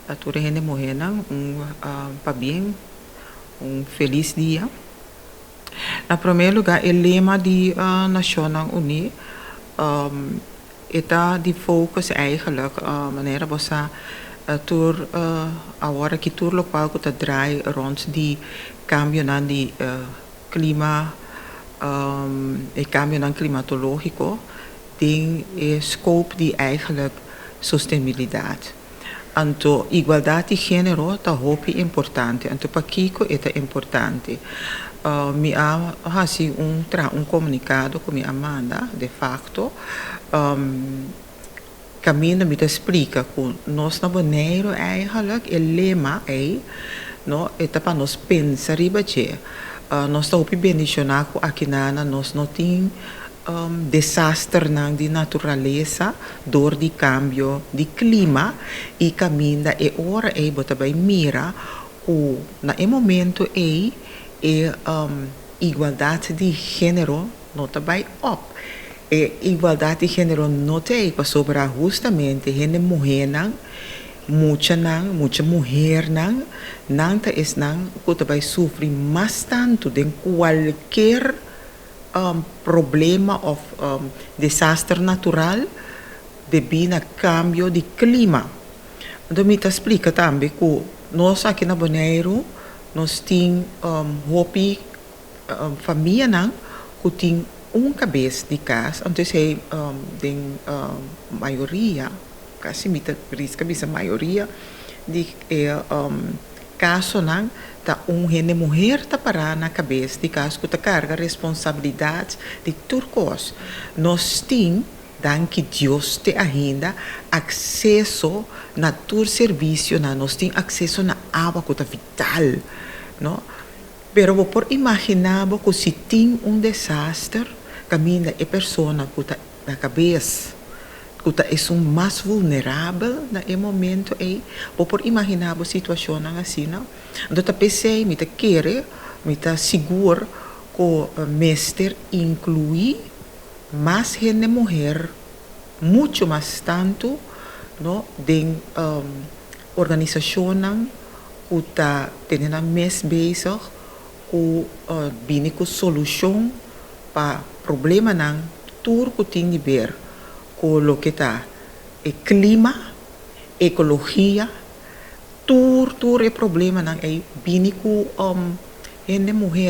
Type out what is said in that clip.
a toda gente morena para bem, feliz dia. Na primeiro lugar, o lema de Nações Unidas está de focus eigenlijk wanneer we tour agora que tour local que draai rond die cambio na die clima e cambio na climatologico ding scope die eigenlijk sostenibiliteit. Anto igualdade de gênero tá hopi importante, anto para Kiko é importante. Mi ha assim comunicado com minha Amanda, de facto, caminho me explica que nós na maneira eigenlijk o lema é, no, é para nós pensar riba je, nós está hopi bendicionar com aqui nós não tem desastre na de natureza, dor de cambio de clima e caminha e ora é bota vai mira o na momento é igualdade de gênero não tá vai up e igualdade de gênero não tem para sobrar justamente gente mulher muita mulher não tá es não que vai sofrer mais tanto de qualquer problema of desastre natural devido a cambio de clima. Então me explica também que nós aqui na Bonaire nós temos hopi família que tem cabeça de casa, então é maioria, quase me risca a maioria de caso não tá gente mulher tá parar na cabeça de caso que tá carga responsabilidade de turcos nós tem dan que Deus te ainda acesso na tur serviço na nós tem acesso na água que tá vital no pero por imaginar que se tem desastre caminha é pessoa que tá na cabeça que é mais vulnerável no momento aí por imaginar a situação assim não então eu pensei me querer me seguro que o mestre inclui mais gente mulher muito mais tanto no de organização que está tendo mais bezig com bem com solução para problema não tudo que tem de ver com o que está o clima ecologia tudo é problema não é bem com gente mulher